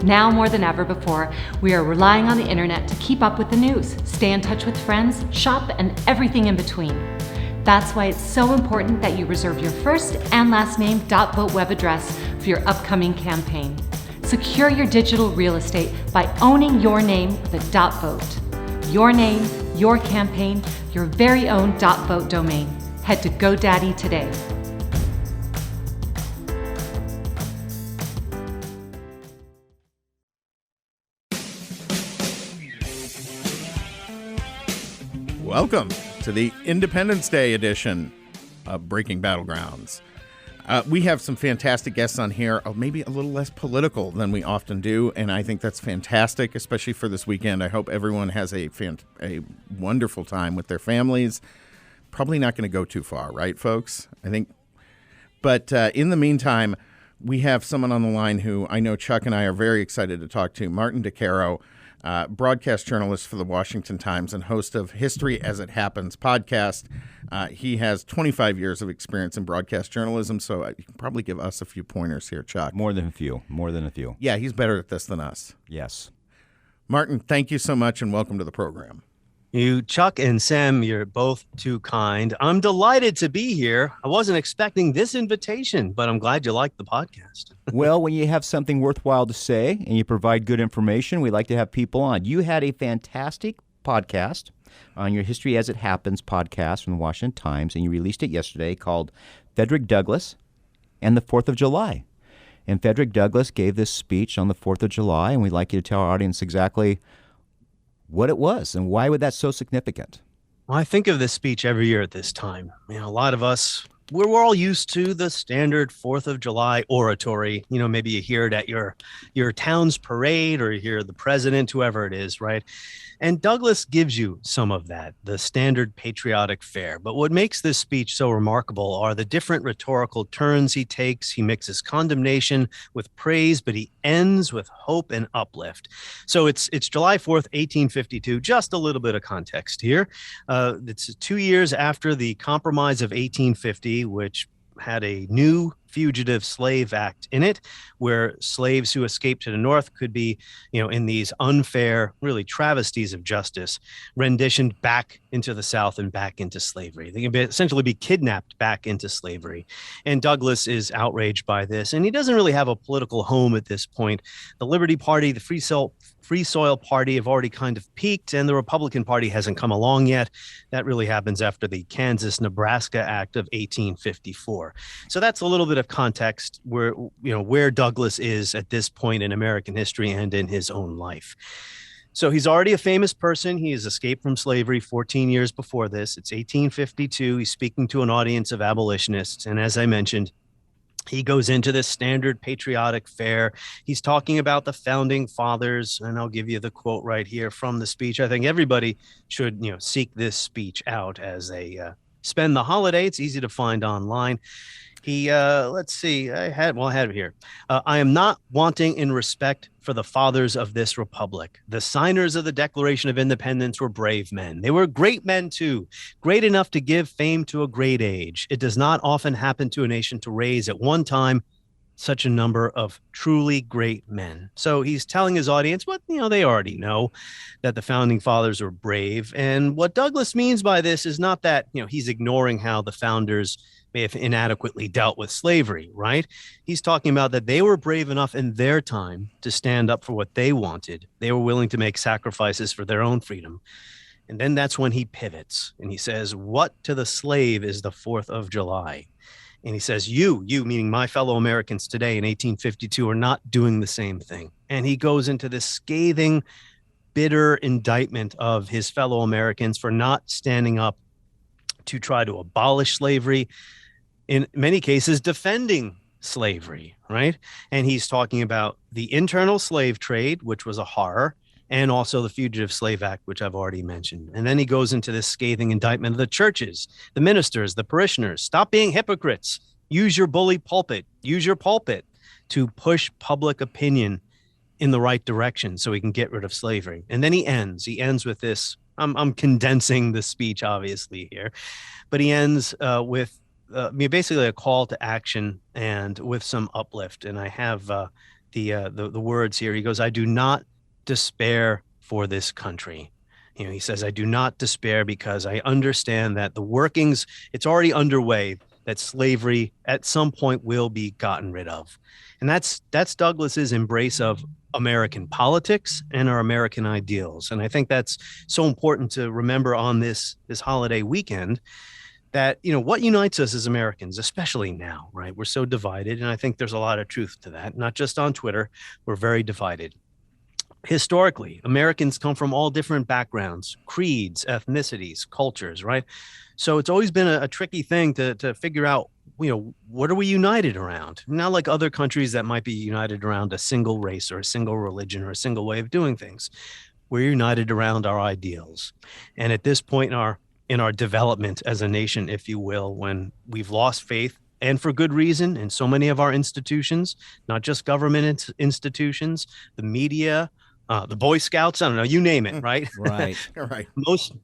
Now more than ever before, we are relying on the internet to keep up with the news, stay in touch with friends, shop, and everything in between. That's why it's so important that you reserve your first and last name .vote web address for your upcoming campaign. Secure your digital real estate by owning your name with a .vote. Your name, your campaign, your very own .vote domain. Head to GoDaddy today. Welcome to the Independence Day edition of Breaking Battlegrounds. We have some fantastic guests on here, maybe a little less political than we often do, and I think that's fantastic, especially for this weekend. I hope everyone has a wonderful time with their families. Probably not going to go too far, right, folks? I think. But in the meantime, we have someone on the line who I know Chuck and I are very excited to talk to, Martin DiCaro, broadcast journalist for the Washington Times and host of History as It Happens podcast. He has 25 years of experience in broadcast journalism, so you can probably give us a few pointers here, Chuck. More than a few. Yeah, he's better at this than us. Yes. Martin, thank you so much and welcome to the program. You, Chuck and Sam, you're both too kind. I'm delighted to be here. I wasn't expecting this invitation, but I'm glad you liked the podcast. Well, when you have something worthwhile to say and you provide good information, we like to have people on. You had a fantastic podcast on your History as It Happens podcast from the Washington Times, and you released it yesterday called Frederick Douglass and the 4th of July. And Frederick Douglass gave this speech on the 4th of July, and we'd like you to tell our audience exactly what it was and why was that so significant. Well, I think of this speech every year at this time. You know, a lot of us, we're all used to the standard 4th of July oratory. You know, maybe you hear it at your town's parade or you hear the president, whoever it is, right? And Douglass gives you some of that, the standard patriotic fare. But what makes this speech so remarkable are the different rhetorical turns he takes. He mixes condemnation with praise, but he ends with hope and uplift. So it's July 4th, 1852. Just a little bit of context here. It's 2 years after the Compromise of 1850, which had a new Fugitive Slave Act in it, where slaves who escaped to the North could be, in these unfair, really travesties of justice, renditioned back into the South and back into slavery. They can essentially be kidnapped back into slavery. And Douglass is outraged by this, and he doesn't really have a political home at this point. The Liberty Party, the Free Soil Party have already kind of peaked, and the Republican Party hasn't come along yet. That really happens after the Kansas-Nebraska Act of 1854. So that's a little bit of context where Douglass is at this point in American history and in his own life. So he's already a famous person. He has escaped from slavery 14 years before this. It's 1852. He's speaking to an audience of abolitionists. And as I mentioned, he goes into this standard patriotic fare. He's talking about the founding fathers, and I'll give you the quote right here from the speech. I think everybody should, seek this speech out as they spend the holiday. It's easy to find online. He, let's see, I had it here. I am not wanting in respect for the fathers of this republic. The signers of the Declaration of Independence were brave men. They were great men too, great enough to give fame to a great age. It does not often happen to a nation to raise at one time such a number of truly great men. So he's telling his audience what, they already know, that the founding fathers were brave. And what Douglass means by this is not that, he's ignoring how the founders may have inadequately dealt with slavery, right? He's talking about that they were brave enough in their time to stand up for what they wanted. They were willing to make sacrifices for their own freedom. And then that's when he pivots and he says, what to the slave is the 4th of July? And he says, you, meaning my fellow Americans today in 1852, are not doing the same thing. And he goes into this scathing, bitter indictment of his fellow Americans for not standing up to try to abolish slavery, in many cases defending slavery, right? And he's talking about the internal slave trade, which was a horror, and also the Fugitive Slave Act, which I've already mentioned. And then he goes into this scathing indictment of the churches, the ministers, the parishioners. Stop being hypocrites. Use your bully pulpit. Use your pulpit to push public opinion in the right direction so we can get rid of slavery. And then he ends with this. I'm condensing the speech, obviously, here. But he ends with basically a call to action and with some uplift. And I have the words here. He goes, "I do not despair for this country." He says, "I do not despair because I understand that the workings, it's already underway, that slavery at some point will be gotten rid of." And that's Douglas's embrace of American politics and our American ideals. And I think that's so important to remember on this holiday weekend, that, what unites us as Americans, especially now, right? We're so divided. And I think there's a lot of truth to that. Not just on Twitter, we're very divided. Historically, Americans come from all different backgrounds, creeds, ethnicities, cultures, right? So it's always been a tricky thing to figure out, what are we united around? Not like other countries that might be united around a single race or a single religion or a single way of doing things. We're united around our ideals. And at this point in our development as a nation, if you will, when we've lost faith, and for good reason, in so many of our institutions, not just government institutions, the media, the Boy Scouts, I don't know, you name it, right? Right. Right.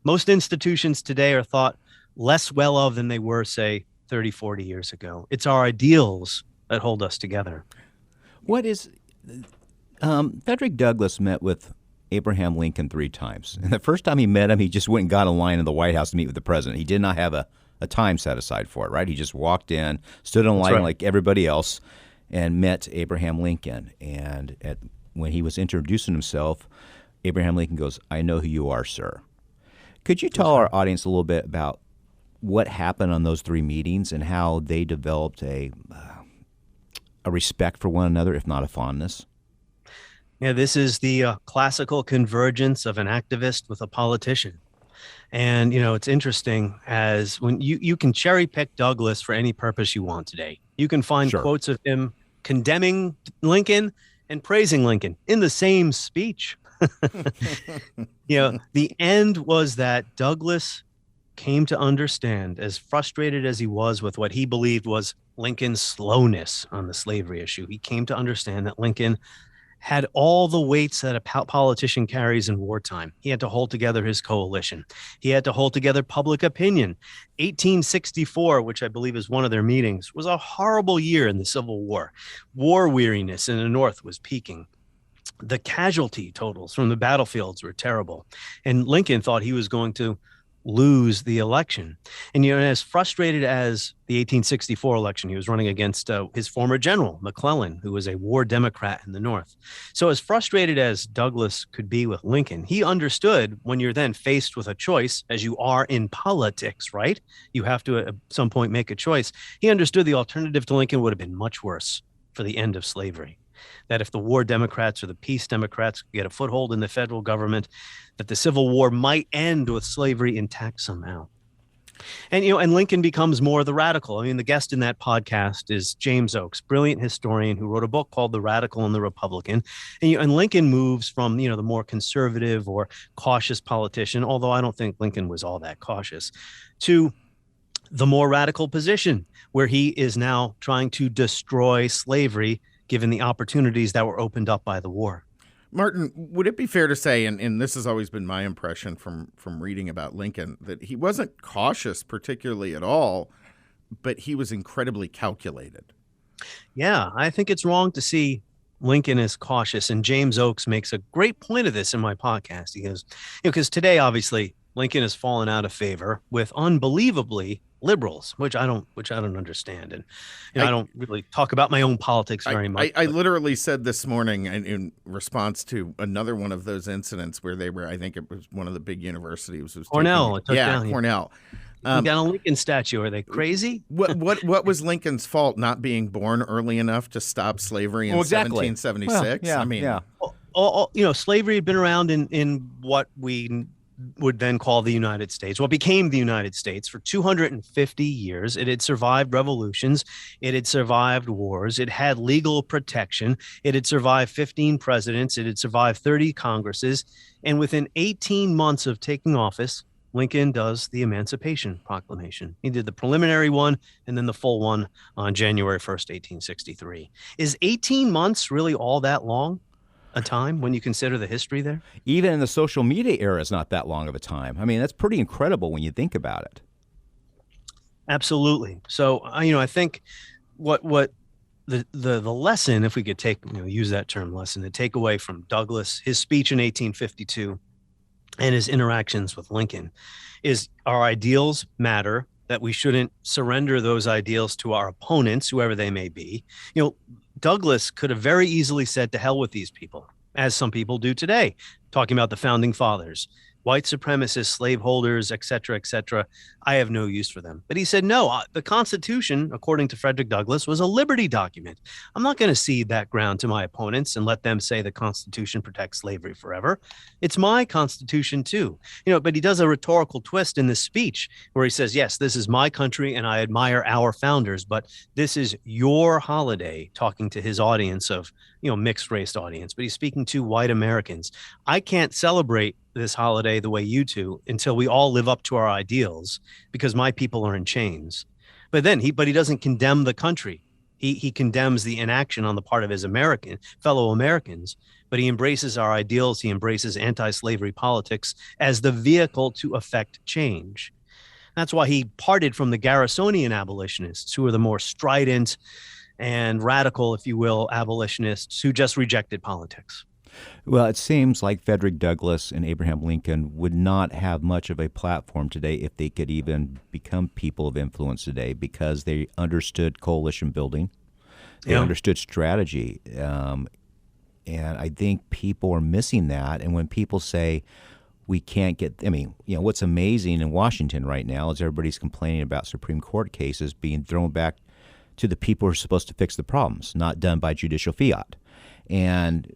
Most institutions today are thought less well of than they were, say, 30, 40 years ago. It's our ideals that hold us together. What is Frederick Douglass met with Abraham Lincoln 3 times. And the first time he met him, he just went and got in line in the White House to meet with the president. He did not have a time set aside for it, right? He just walked in, stood in line like everybody else, and met Abraham Lincoln. And when he was introducing himself, Abraham Lincoln goes, "I know who you are, sir." Could you tell our audience a little bit about what happened on those 3 meetings and how they developed a respect for one another, if not a fondness? Yeah, this is the classical convergence of an activist with a politician. And, it's interesting as when you can cherry pick Douglas for any purpose you want today. You can find quotes of him condemning Lincoln and praising Lincoln in the same speech. The end was that Douglas came to understand, as frustrated as he was with what he believed was Lincoln's slowness on the slavery issue, he came to understand that Lincoln had all the weights that a politician carries in wartime. He had to hold together his coalition. He had to hold together public opinion. 1864, which I believe is one of their meetings, was a horrible year in the Civil War. War weariness in the North was peaking. The casualty totals from the battlefields were terrible. And Lincoln thought he was going to lose the election. And, as frustrated as the 1864 election, he was running against his former general, McClellan, who was a war Democrat in the North. So as frustrated as Douglas could be with Lincoln, he understood when you're then faced with a choice, as you are in politics, right? You have to at some point make a choice. He understood the alternative to Lincoln would have been much worse for the end of slavery. That if the war Democrats or the peace Democrats get a foothold in the federal government, that the Civil War might end with slavery intact somehow. And, and Lincoln becomes more the radical. I mean, the guest in that podcast is James Oakes, brilliant historian who wrote a book called The Radical and the Republican. And Lincoln moves from, the more conservative or cautious politician, although I don't think Lincoln was all that cautious, to the more radical position where he is now trying to destroy slavery given the opportunities that were opened up by the war. Martin, would it be fair to say, and this has always been my impression from reading about Lincoln, that he wasn't cautious particularly at all, but he was incredibly calculated? Yeah, I think it's wrong to see Lincoln as cautious. And James Oakes makes a great point of this in my podcast. He goes, because today, obviously, Lincoln has fallen out of favor with unbelievably liberals, which I don't understand. And I don't really talk about my own politics very much. I literally said this morning in response to another one of those incidents where they were, I think it was one of the big universities. Was Cornell. Cornell. Down a Lincoln statue. Are they crazy? What was Lincoln's fault? Not being born early enough to stop slavery in 1776? Well, slavery had been around in what we would then call the United States, what became the United States, for 250 years. It had survived revolutions. It had survived wars. It had legal protection. It had survived 15 presidents. It had survived 30 Congresses. And within 18 months of taking office, Lincoln does the Emancipation Proclamation. He did the preliminary one and then the full one on January 1st, 1863. Is 18 months really all that long a time when you consider the history there? Even in the social media era, it's not that long of a time. I mean, that's pretty incredible when you think about it. Absolutely. So, I think what the lesson, if we could use that term lesson, the takeaway from Douglas, his speech in 1852 and his interactions with Lincoln, is our ideals matter, that we shouldn't surrender those ideals to our opponents, whoever they may be. Douglas could have very easily said, to hell with these people, as some people do today, talking about the founding fathers, white supremacists, slaveholders, et cetera, I have no use for them. But he said, no, the Constitution, according to Frederick Douglass, was a liberty document. I'm not going to cede that ground to my opponents and let them say the Constitution protects slavery forever. It's my Constitution too. But he does a rhetorical twist in this speech where he says, yes, this is my country and I admire our founders, but this is your holiday, talking to his audience of, mixed race audience, but he's speaking to white Americans. I can't celebrate this holiday the way you do until we all live up to our ideals, because my people are in chains. But he doesn't condemn the country. He condemns the inaction on the part of his fellow Americans, but he embraces our ideals. He embraces anti-slavery politics as the vehicle to effect change. That's why he parted from the Garrisonian abolitionists, who are the more strident and radical, if you will, abolitionists who just rejected politics. Well, it seems like Frederick Douglass and Abraham Lincoln would not have much of a platform today if they could even become people of influence today, because they understood coalition building. They understood strategy. And I think people are missing that. And when people say we can't get, what's amazing in Washington right now is everybody's complaining about Supreme Court cases being thrown back to the people who are supposed to fix the problems, not done by judicial fiat. And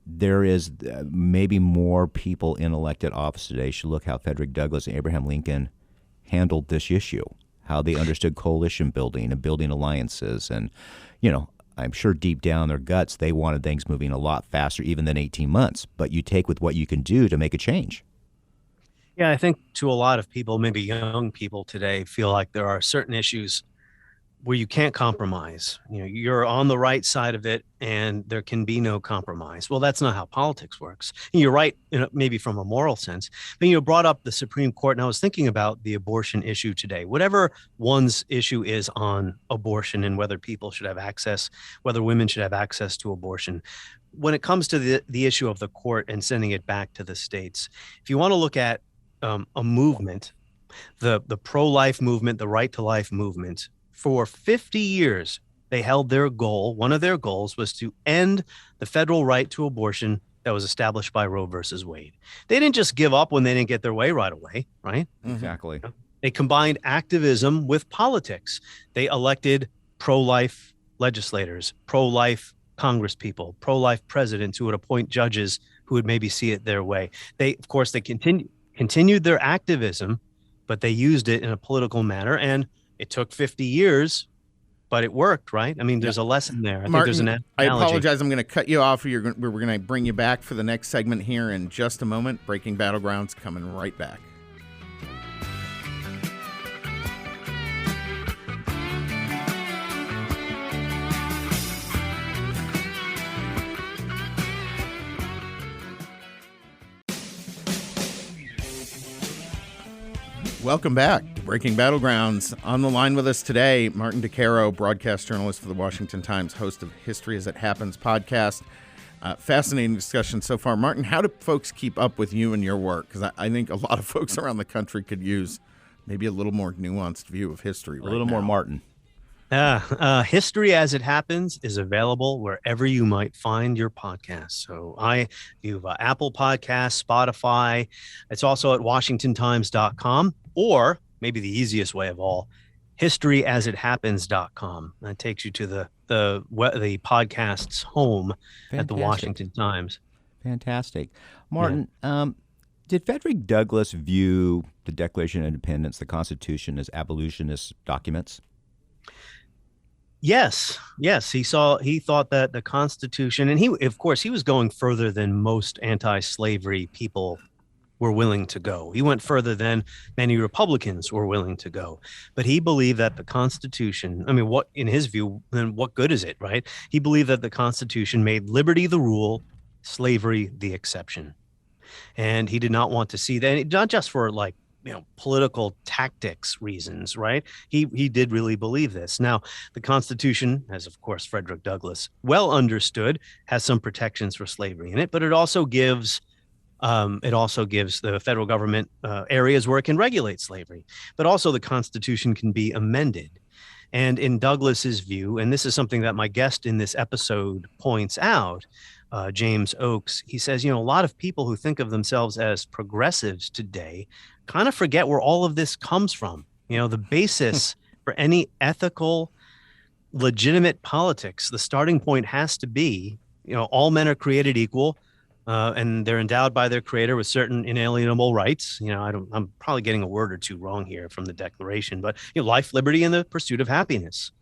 there is maybe more people in elected office today should look how Frederick Douglass and Abraham Lincoln handled this issue, how they understood coalition building and building alliances. And, I'm sure deep down in their guts, they wanted things moving a lot faster even than 18 months. But you take with what you can do to make a change. Yeah, I think to a lot of people, maybe young people today, feel like there are certain issues where you can't compromise. You're on the right side of it and there can be no compromise. Well, that's not how politics works. And you're right, maybe from a moral sense. But you brought up the Supreme Court, and I was thinking about the abortion issue today. Whatever one's issue is on abortion and whether people should have access, whether women should have access to abortion, when it comes to the issue of the court and sending it back to the states, if you want to look at a movement, the pro-life movement, the right to life movement, for 50 years, they held their goal. One of their goals was to end the federal right to abortion that was established by Roe versus Wade. They didn't just give up when they didn't get their way right away, right? Exactly. They combined activism with politics. They elected pro-life legislators, pro-life congresspeople, pro-life presidents who would appoint judges who would maybe see it their way. They continued their activism, but they used it in a political manner. And it took 50 years, but it worked, right? There's a lesson there. I think there's an analogy. I apologize. I'm going to cut you off. We're going to bring you back for the next segment here in just a moment. Breaking Battlegrounds coming right back. Welcome back to Breaking Battlegrounds. On the line with us today, Martin DiCaro, broadcast journalist for the Washington Times, host of History as It Happens podcast. Fascinating discussion so far. Martin, how do folks keep up with you and your work? Because I think a lot of folks around the country could use maybe a little more nuanced view of history right now. A little more Martin. History as It Happens is available wherever you might find your podcast. So you have Apple Podcasts, Spotify. It's also at WashingtonTimes.com, or maybe the easiest way of all, historyasithappens.com. That takes you to the podcast's home. Fantastic. At the Washington Times. Fantastic. Martin, did Frederick Douglass view the Declaration of Independence, the Constitution, as abolitionist documents? Yes. He thought that the Constitution, and he was going further than most anti-slavery people were willing to go. He went further than many Republicans were willing to go. But he believed that the Constitution, what, in his view, then what good is it, right? He believed that the Constitution made liberty the rule, slavery the exception. And he did not want to see that, not just for political tactics reasons, right? He did really believe this. Now, the Constitution, as of course Frederick Douglass well understood, has some protections for slavery in it, but it also gives the federal government areas where it can regulate slavery. But also the Constitution can be amended. And in Douglass's view, and this is something that my guest in this episode points out, James Oakes, he says, a lot of people who think of themselves as progressives today kind of forget where all of this comes from. The basis for any ethical, legitimate politics, the starting point has to be, all men are created equal. And they're endowed by their creator with certain inalienable rights. I'm probably getting a word or two wrong here from the Declaration, but life, liberty, and the pursuit of happiness.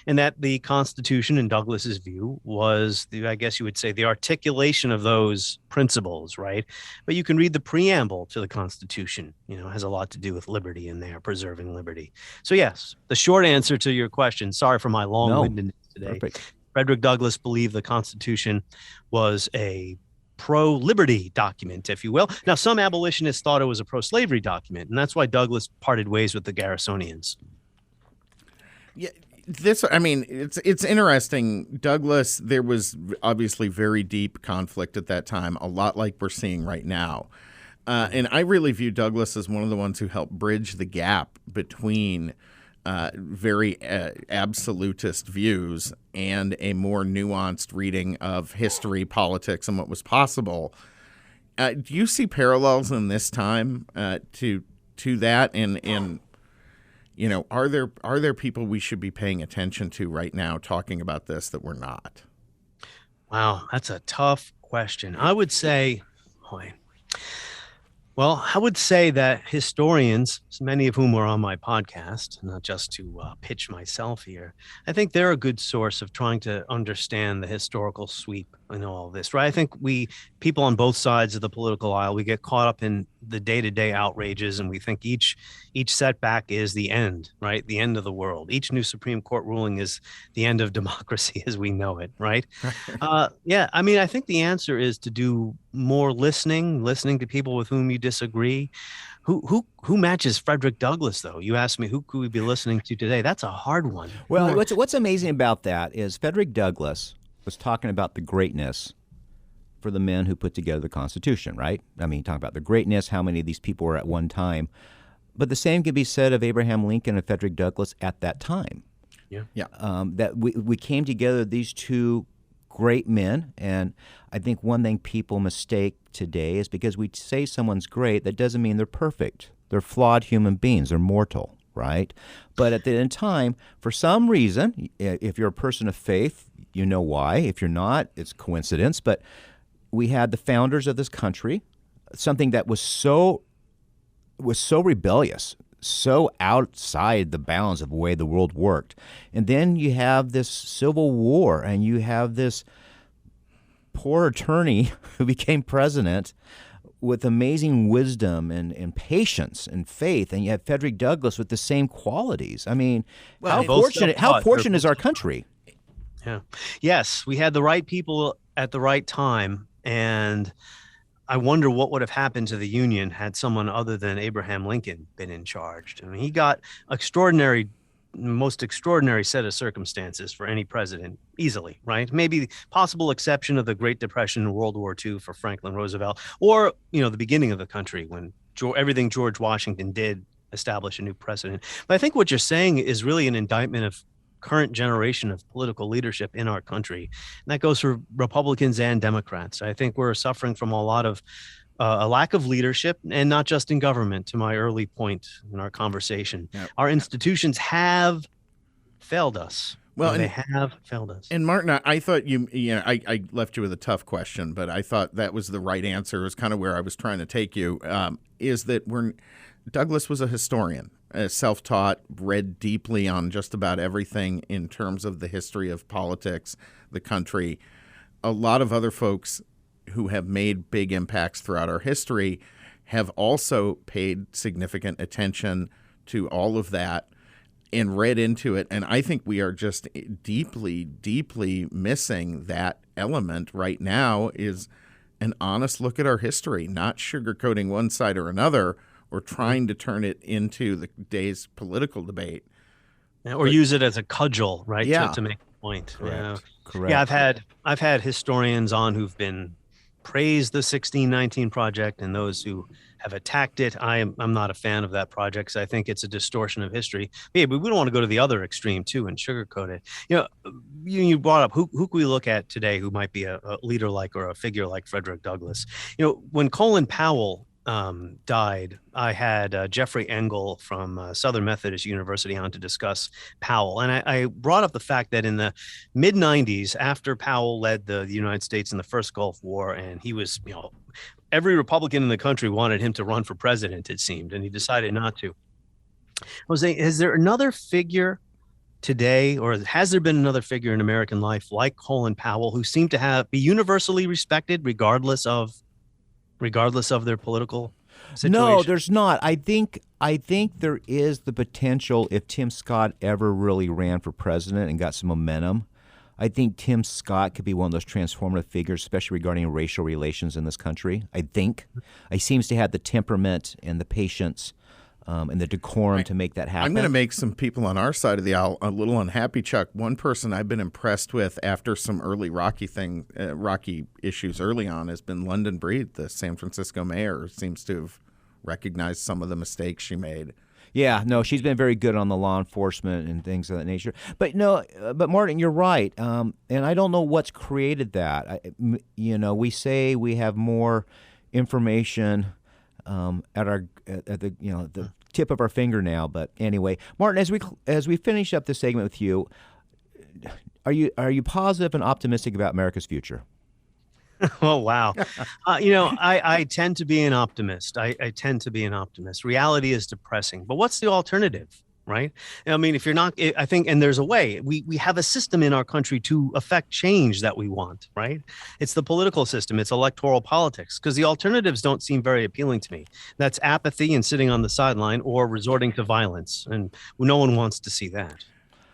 And that the Constitution, in Douglass's view, was I guess you would say, the articulation of those principles, right? But you can read the preamble to the Constitution. It has a lot to do with liberty in there, preserving liberty. So yes, the short answer to your question. Sorry for my long-windedness today. Perfect. Frederick Douglass believed the Constitution was a pro-liberty document, if you will. Now, some abolitionists thought it was a pro-slavery document, and that's why Douglass parted ways with the Garrisonians. Yeah, it's interesting. Douglass, there was obviously very deep conflict at that time, a lot like we're seeing right now. And I really view Douglass as one of the ones who helped bridge the gap between very absolutist views and a more nuanced reading of history, politics, and what was possible. Do you see parallels in this time to that? And are there people we should be paying attention to right now talking about this that we're not? Wow, that's a tough question. I would say, I would say that historians, many of whom are on my podcast, not just to pitch myself here, I think they're a good source of trying to understand the historical sweep in all of this, right? I think people on both sides of the political aisle, we get caught up in the day-to-day outrages, and we think each setback is the end, right? The end of the world. Each new Supreme Court ruling is the end of democracy as we know it, right? I think the answer is to do more listening to people with whom you disagree. Who matches Frederick Douglass, though? You asked me, who could we be listening to today? That's a hard one. Well, what's amazing about that is Frederick Douglass was talking about the greatness for the men who put together the Constitution, right? Talking about the greatness, how many of these people were at one time. But the same can be said of Abraham Lincoln and Frederick Douglass at that time. Yeah. That we came together, these two great men, and I think one thing people mistake today is because we say someone's great, that doesn't mean they're perfect. They're flawed human beings. They're mortal, right? But at the end of time, for some reason, if you're a person of faith, you know why. If you're not, it's coincidence. But we had the founders of this country, something that was so rebellious, so outside the bounds of the way the world worked. And then you have this civil war, and you have this poor attorney who became president with amazing wisdom and patience and faith, and you have Frederick Douglass with the same qualities. How fortunate is our country? Yeah. Yes, we had the right people at the right time, and I wonder what would have happened to the Union had someone other than Abraham Lincoln been in charge. He got most extraordinary set of circumstances for any president easily, right? Maybe the possible exception of the Great Depression and World War II for Franklin Roosevelt, or, the beginning of the country when everything George Washington did establish a new precedent. But I think what you're saying is really an indictment of current generation of political leadership in our country. And that goes for Republicans and Democrats. I think we're suffering from a lot of a lack of leadership, and not just in government, to my early point in our conversation. Yep. Our institutions have failed us. Well, they have failed us. And Martin, I thought I left you with a tough question, but I thought that was the right answer. It was kind of where I was trying to take you, is that Douglass was a historian, self-taught, read deeply on just about everything in terms of the history of politics, the country. A lot of other folks who have made big impacts throughout our history have also paid significant attention to all of that and read into it. And I think we are just deeply, deeply missing that element right now, is an honest look at our history, not sugarcoating one side or another, or trying to turn it into the day's political debate. Or use it as a cudgel, right? Yeah. To make a point. Correct. Yeah, I've had historians on who've been praised the 1619 project, and those who have attacked it. I'm not a fan of that project because I think it's a distortion of history. Yeah, but we don't want to go to the other extreme too and sugarcoat it. You brought up who can we look at today who might be a leader like or a figure like Frederick Douglass. When Colin Powell died, I had Jeffrey Engel from Southern Methodist University on to discuss Powell. And I brought up the fact that in the mid 90s, after Powell led the United States in the first Gulf War, and he was, every Republican in the country wanted him to run for president, it seemed, and he decided not to. Jose, is there another figure today, or has there been another figure in American life like Colin Powell who seemed to be universally respected regardless of their political situation? No, there's not. I think there is the potential if Tim Scott ever really ran for president and got some momentum. I think Tim Scott could be one of those transformative figures, especially regarding racial relations in this country. I think he seems to have the temperament and the patience and the decorum to make that happen. I'm going to make some people on our side of the aisle a little unhappy, Chuck. One person I've been impressed with after some early Rocky issues early on has been London Breed, the San Francisco mayor, who seems to have recognized some of the mistakes she made. Yeah, no, she's been very good on the law enforcement and things of that nature. But Martin, you're right, and I don't know what's created that. We say we have more information at the tip of our finger now. But anyway, Martin, as we finish up this segment with you, are you positive and optimistic about America's future? Oh, wow. I tend to be an optimist. I tend to be an optimist. Reality is depressing. But what's the alternative, right? I mean, if you're not, I think, and there's a way, we have a system in our country to affect change that we want, right? It's the political system. It's electoral politics, because the alternatives don't seem very appealing to me. That's apathy and sitting on the sideline or resorting to violence. And no one wants to see that.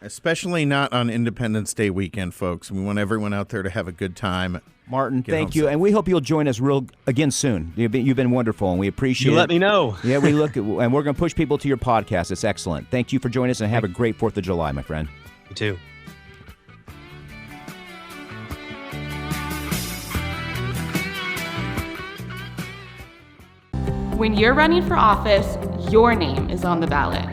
Especially not on Independence Day weekend, folks. We want everyone out there to have a good time. Martin, thank you, and we hope you'll join us again soon. You've been wonderful, and we appreciate it. You let me know. Yeah, and we're going to push people to your podcast. It's excellent. Thank you for joining us, and have a great 4th of July, my friend. You too. When you're running for office, your name is on the ballot.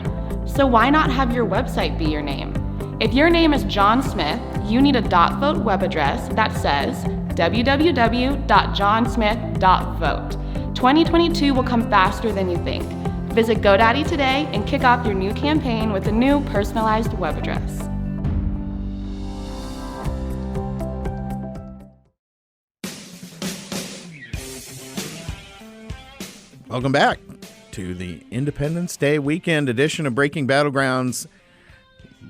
So why not have your website be your name? If your name is John Smith, you need a .vote web address that says www.johnsmith.vote. 2022 will come faster than you think. Visit GoDaddy today and kick off your new campaign with a new personalized web address. Welcome back to the Independence Day weekend edition of Breaking Battlegrounds.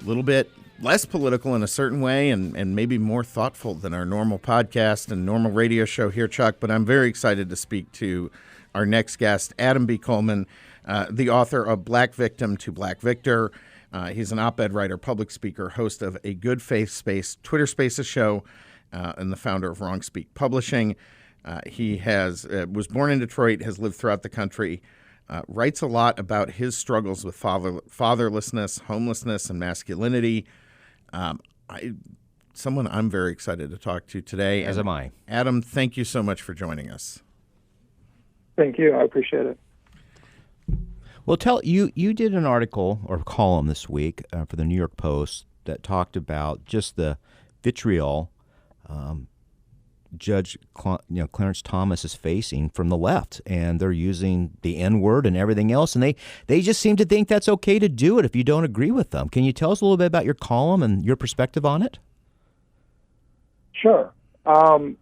A little bit less political in a certain way and maybe more thoughtful than our normal podcast and normal radio show here, Chuck. But I'm very excited to speak to our next guest, Adam B. Coleman, the author of Black Victim to Black Victor. He's an op-ed writer, public speaker, host of a Good Faith Space Twitter Spaces show, and the founder of Wrong Speak Publishing. He was born in Detroit, has lived throughout the country, writes a lot about his struggles with fatherlessness, homelessness, and masculinity. Someone I'm very excited to talk to today. As am I. Adam, thank you so much for joining us. Thank you. I appreciate it. Well, you did an article or column this week for the New York Post that talked about just the vitriol Judge Clarence Thomas is facing from the left, and they're using the N-word and everything else, and they just seem to think that's okay to do it if you don't agree with them. Can you tell us a little bit about your column and your perspective on it? Sure. I've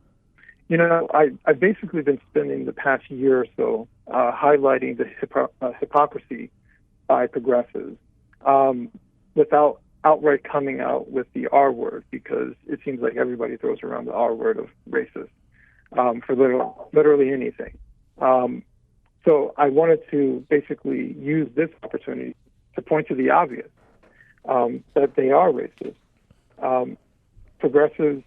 basically been spending the past year or so highlighting the hypocrisy by progressives without outright coming out with the R word, because it seems like everybody throws around the R word of racist for literally anything. So I wanted to basically use this opportunity to point to the obvious, that they are racist. Progressives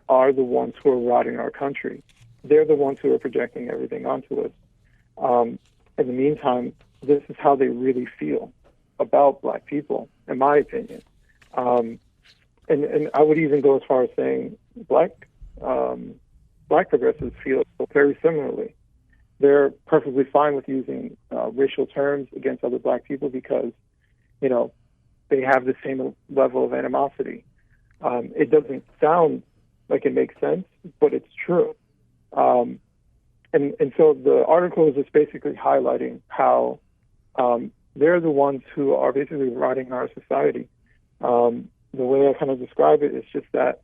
are the ones who are rotting our country. They're the ones who are projecting everything onto us. in the meantime, this is how they really feel about Black people, in my opinion. And I would even go as far as saying Black progressives feel very similarly. They're perfectly fine with using racial terms against other Black people because, they have the same level of animosity. It doesn't sound like it makes sense, but it's true. And so the article is just basically highlighting how they're the ones who are basically rotting our society. The way I kind of describe it is just that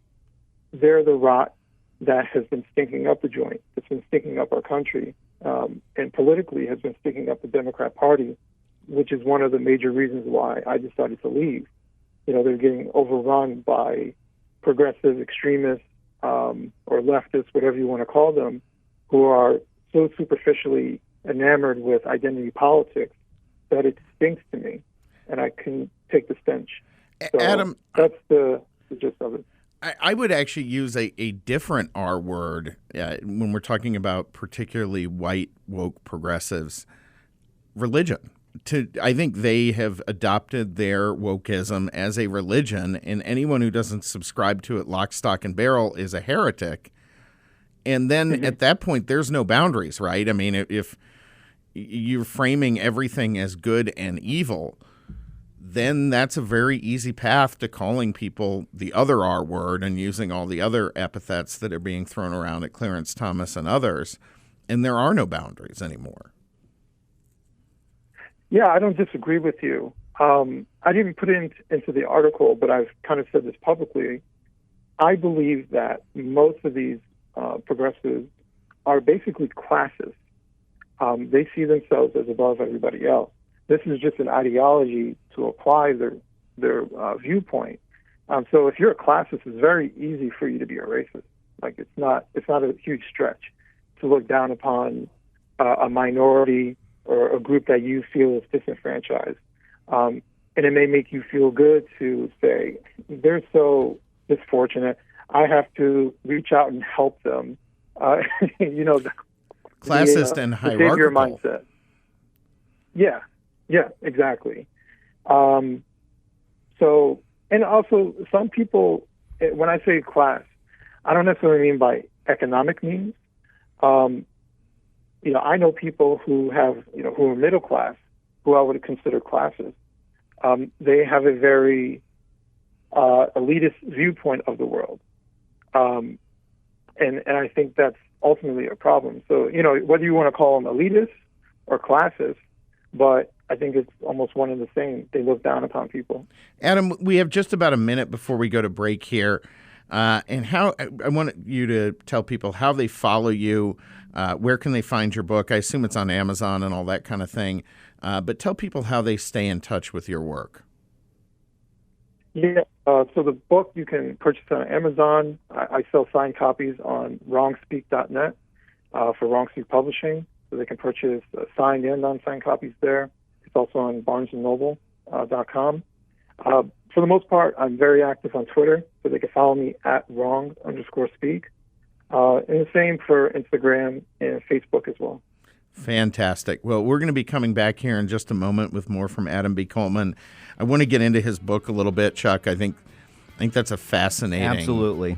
they're the rot that has been stinking up the joint, that's been stinking up our country, and politically has been stinking up the Democrat Party, which is one of the major reasons why I decided to leave. They're getting overrun by progressive extremists or leftists, whatever you want to call them, who are so superficially enamored with identity politics that it stinks to me, and I can take the stench. So Adam, that's the gist of it. I would actually use a different R word when we're talking about particularly white woke progressives. Religion. I think they have adopted their wokeism as a religion, and anyone who doesn't subscribe to it lock, stock, and barrel is a heretic. And then at that point, there's no boundaries, right? I mean, if you're framing everything as good and evil, then that's a very easy path to calling people the other R word and using all the other epithets that are being thrown around at Clarence Thomas and others. And there are no boundaries anymore. Yeah, I don't disagree with you. I didn't put it into the article, but I've kind of said this publicly. I believe that most of these progressives are basically classists. They see themselves as above everybody else. This is just an ideology to apply their viewpoint. So if you're a classist, it's very easy for you to be a racist. Like it's not a huge stretch to look down upon a minority or a group that you feel is disenfranchised. And it may make you feel good to say, they're so disfortunate, I have to reach out and help them. Classist and hierarchical. Mindset. Yeah, exactly. So, and also some people, when I say class, I don't necessarily mean by economic means. I know people who have, who are middle class, who I would consider classes. They have a very elitist viewpoint of the world. And I think that's ultimately a problem. So, whether you want to call them elitist or classist, but I think it's almost one and the same. They look down upon people. Adam, we have just about a minute before we go to break here. And how I want you to tell people how they follow you. Where can they find your book? I assume it's on Amazon and all that kind of thing. But tell people how they stay in touch with your work. Yeah. So the book you can purchase on Amazon. I sell signed copies on wrongspeak.net for Wrongspeak Publishing. So they can purchase signed and non-signed copies there. It's also on barnesandnoble.com. For the most part, I'm very active on Twitter, so they can follow me at wrong_speak. And the same for Instagram and Facebook as well. Fantastic. Well, we're going to be coming back here in just a moment with more from Adam B. Coleman. I want to get into his book a little bit, Chuck. I think that's a fascinating, absolutely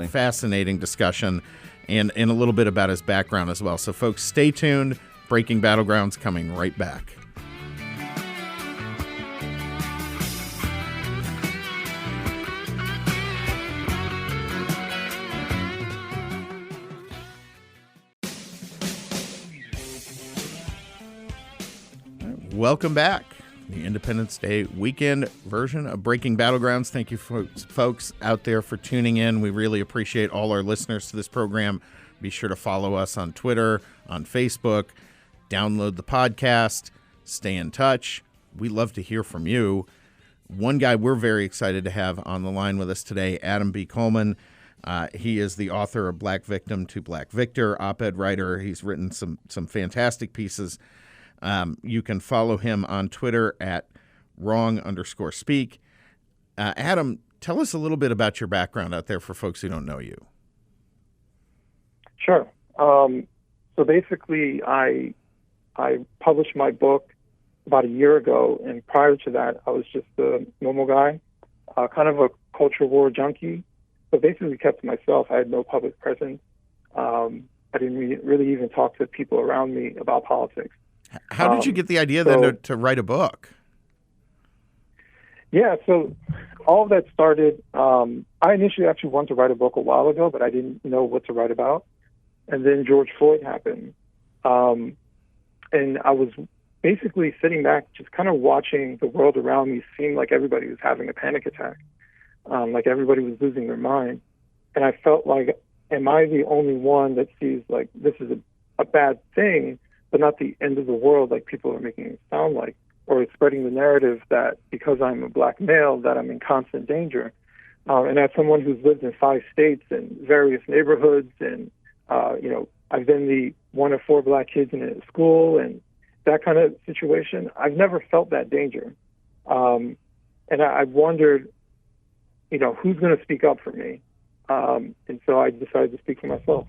fascinating discussion, and a little bit about his background as well. So, folks, stay tuned. Breaking Battlegrounds coming right back. Welcome back. The Independence Day weekend version of Breaking Battlegrounds. Thank you folks out there for tuning in. We really appreciate all our listeners to this program. Be sure to follow us on Twitter, on Facebook, download the podcast, stay in touch. We love to hear from you. One guy we're very excited to have on the line with us today, Adam B. Coleman. He is the author of Black Victim to Black Victor, op-ed writer. He's written some fantastic pieces. You can follow him on Twitter at wrong_speak. Adam, tell us a little bit about your background out there for folks who don't know you. Sure. So basically, I I published my book about a year ago, and prior to that, I was just a normal guy, kind of a culture war junkie, but basically kept to myself. I had no public presence. I didn't really even talk to people around me about politics. How did you get the idea then to write a book? Yeah, so all of that started, I initially actually wanted to write a book a while ago, but I didn't know what to write about. And then George Floyd happened. And I was basically sitting back, just kind of watching the world around me seem like everybody was having a panic attack, like everybody was losing their mind. And I felt like, am I the only one that sees like this is a bad thing, but not the end of the world like people are making it sound like, or spreading the narrative that because I'm a black male that I'm in constant danger. And as someone who's lived in 5 states and various neighborhoods, and I've been the one of 4 black kids in a school and that kind of situation, I've never felt that danger. And I wondered, who's going to speak up for me? And so I decided to speak for myself.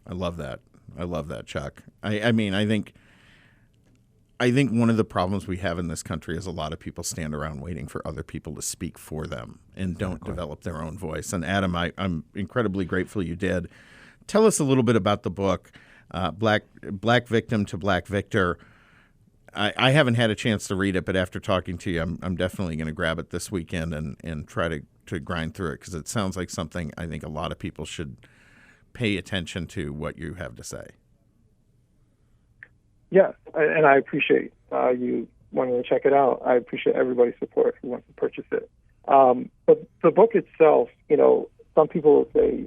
I love that, Chuck. I mean, I think one of the problems we have in this country is a lot of people stand around waiting for other people to speak for them and don't develop their own voice. And Adam, I'm incredibly grateful you did. Tell us a little bit about the book, Black Victim to Black Victor. I haven't had a chance to read it, but after talking to you, I'm definitely going to grab it this weekend and try to grind through it, because it sounds like something I think a lot of people should pay attention to what you have to say. Yes, and I appreciate you wanting to check it out. I appreciate everybody's support who wants to purchase it. But the book itself, some people say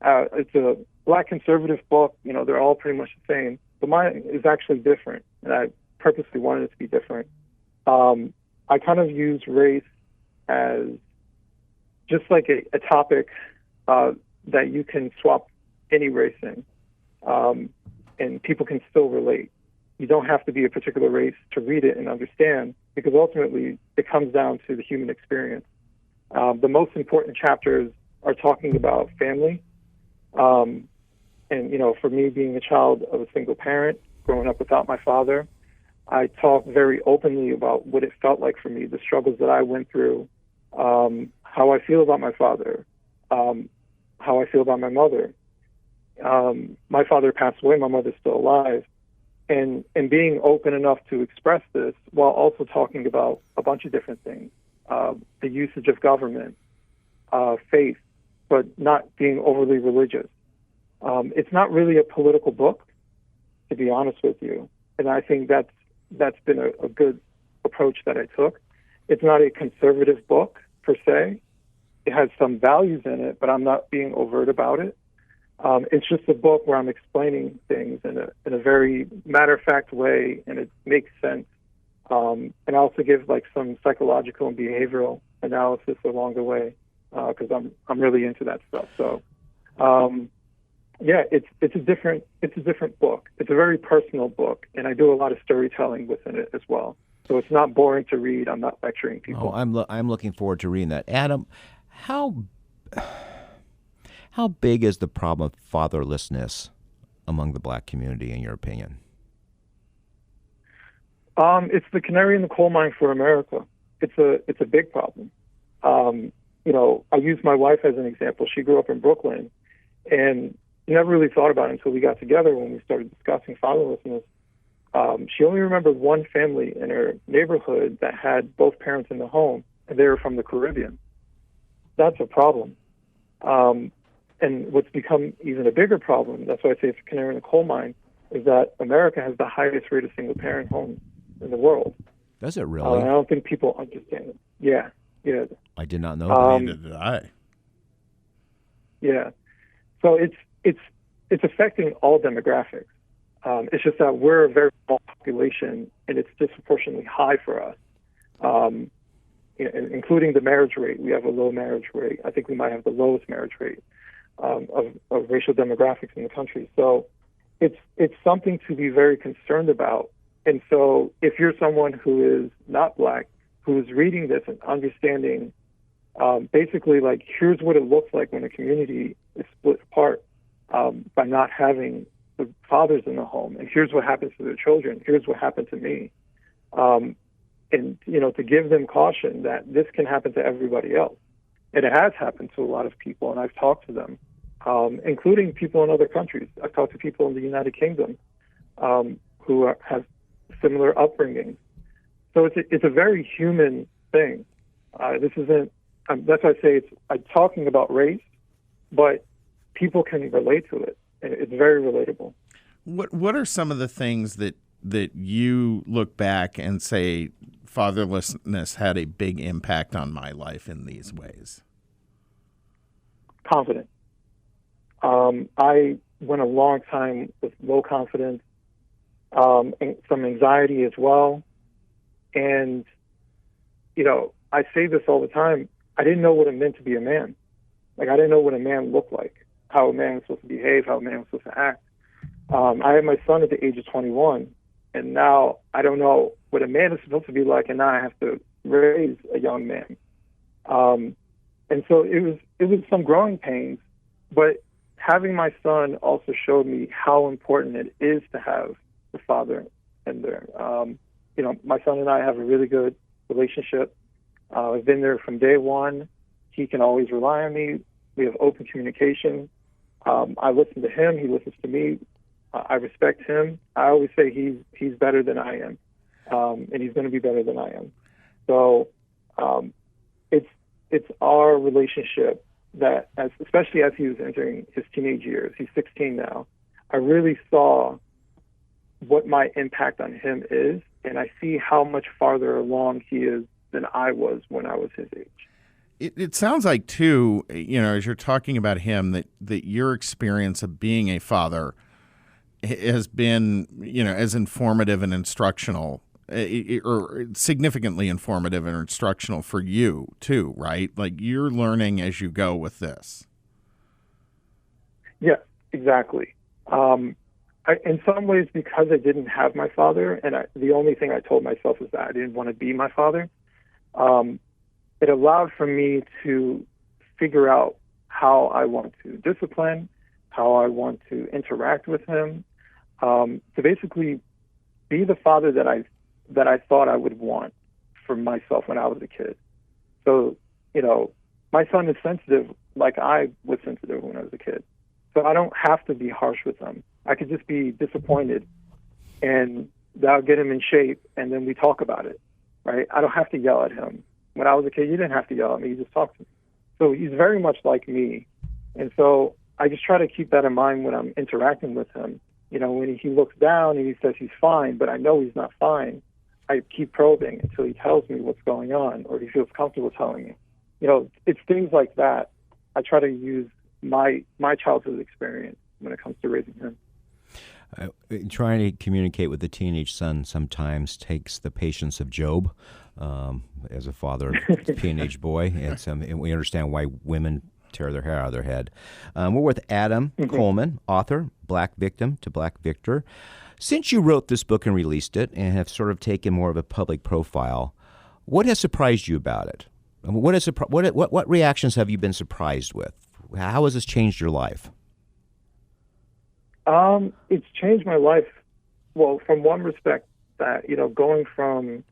it's a black conservative book. They're all pretty much the same. But mine is actually different, and I purposely wanted it to be different. I kind of use race as just like a topic that you can swap any race in. And people can still relate. You don't have to be a particular race to read it and understand, because ultimately it comes down to the human experience. The most important chapters are talking about family. And, for me, being a child of a single parent, growing up without my father, I talk very openly about what it felt like for me, the struggles that I went through, how I feel about my father, how I feel about my mother. My father passed away, my mother's still alive, and being open enough to express this while also talking about a bunch of different things, the usage of government, faith, but not being overly religious. It's not really a political book, to be honest with you, and I think that's been a good approach that I took. It's not a conservative book per se. It has some values in it, but I'm not being overt about it. It's just a book where I'm explaining things in a very matter-of-fact way, and it makes sense. And I also give some psychological and behavioral analysis along the way, because I'm really into that stuff. So, it's a different book. It's a very personal book, and I do a lot of storytelling within it as well. So it's not boring to read. I'm not lecturing people. I'm looking forward to reading that. Adam, how big is the problem of fatherlessness among the black community, in your opinion? It's the canary in the coal mine for America. It's a big problem. I use my wife as an example. She grew up in Brooklyn, and never really thought about it until we got together when we started discussing fatherlessness. She only remembered one family in her neighborhood that had both parents in the home, and they were from the Caribbean. That's a problem. And what's become even a bigger problem, that's why I say it's a canary in the coal mine, is that America has the highest rate of single-parent homes in the world. Does it really? I don't think people understand it. Yeah. I did not know that. Neither did I. Yeah. So it's affecting all demographics. It's just that we're a very small population, and it's disproportionately high for us. Including the marriage rate. We have a low marriage rate. I think we might have the lowest marriage rate of racial demographics in the country. So it's something to be very concerned about. And so if you're someone who is not black, who is reading this and understanding basically here's what it looks like when a community is split apart by not having the fathers in the home, and here's what happens to their children. Here's what happened to me. And, to give them caution that this can happen to everybody else. And it has happened to a lot of people, and I've talked to them, including people in other countries. I've talked to people in the United Kingdom who have similar upbringings. So it's a very human thing. This isn't. That's why I say I'm talking about race, but people can relate to it, and it's very relatable. What are some of the things that you look back and say fatherlessness had a big impact on my life in these ways? Confidence. I went a long time with low confidence, and some anxiety as well. And, I say this all the time. I didn't know what it meant to be a man. Like, I didn't know what a man looked like, how a man was supposed to behave, how a man was supposed to act. I had my son at the age of 21, and now I don't know what a man is supposed to be like, and now I have to raise a young man. And so it was some growing pains, but having my son also showed me how important it is to have the father in there. My son and I have a really good relationship. I've been there from day one. He can always rely on me. We have open communication. I listen to him. He listens to me. I respect him. I always say he's better than I am, and he's going to be better than I am. So it's our relationship that, especially as he was entering his teenage years, he's 16 now, I really saw what my impact on him is, and I see how much farther along he is than I was when I was his age. It sounds like, too, as you're talking about him, that your experience of being a father has been, as informative and instructional, or significantly informative and instructional for you, too, right? Like, you're learning as you go with this. Yeah, exactly. In some ways, because I didn't have my father, and the only thing I told myself is that I didn't want to be my father, it allowed for me to figure out how I want to discipline, how I want to interact with him, to basically be the father that I thought I would want for myself when I was a kid. So, my son is sensitive like I was sensitive when I was a kid. So I don't have to be harsh with him. I could just be disappointed, and that'll get him in shape, and then we talk about it, right? I don't have to yell at him. When I was a kid, you didn't have to yell at me. You just talked to me. So he's very much like me. And so I just try to keep that in mind when I'm interacting with him. When he looks down and he says he's fine, but I know he's not fine, I keep probing until he tells me what's going on, or he feels comfortable telling me. It's things like that. I try to use my childhood experience when it comes to raising him. Trying to communicate with a teenage son sometimes takes the patience of Job. As a father of a teenage boy, and we understand why women tear their hair out of their head. We're with Adam Coleman, author, Black Victim to Black Victor. Since you wrote this book and released it and have sort of taken more of a public profile, what has surprised you about it? What reactions have you been surprised with? How has this changed your life? It's changed my life. Well, from one respect, that going from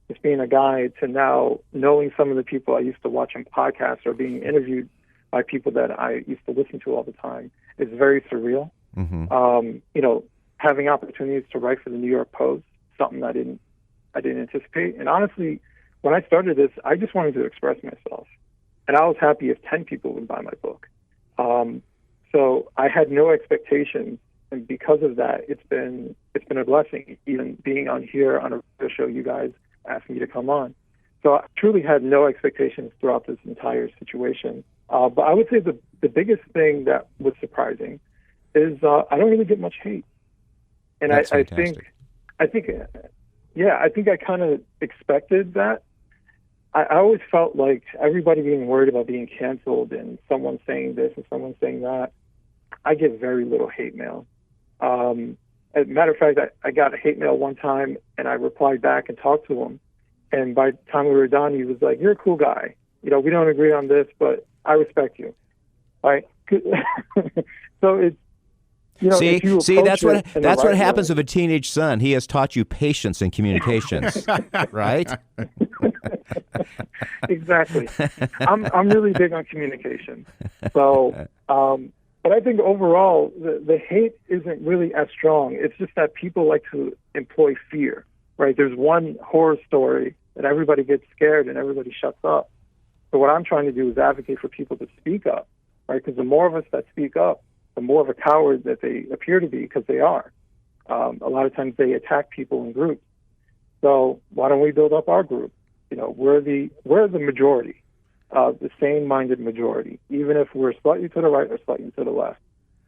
just being a guy to now knowing some of the people I used to watch on podcasts or being interviewed by people that I used to listen to all the time is very surreal. Mm-hmm. Having opportunities to write for the New York Post, something I didn't anticipate. And honestly, when I started this, I just wanted to express myself, and I was happy if 10 people would buy my book. So I had no expectations, and because of that, it's been a blessing. Even being on here on a radio show, you guys asked me to come on. So I truly had no expectations throughout this entire situation. But I would say the biggest thing that was surprising is I don't really get much hate. And I think I kind of expected that. I always felt like everybody being worried about being canceled and someone saying this and someone saying that. I get very little hate mail. As a matter of fact, I got a hate mail one time, and I replied back and talked to him. And by the time we were done, he was like, "You're a cool guy. We don't agree on this, but I respect you." Right? So See, if you that's approach what it in the right happens way- with a teenage son. He has taught you patience and communications, right? Exactly. I'm really big on communication. So, but I think overall, the hate isn't really as strong. It's just that people like to employ fear, right? There's one horror story and everybody gets scared and everybody shuts up. So what I'm trying to do is advocate for people to speak up, right? Because the more of us that speak up, the more of a coward that they appear to be, because they are. A lot of times they attack people in groups. So why don't we build up our group? We're the majority, the sane-minded majority, even if we're slightly to the right or slightly to the left.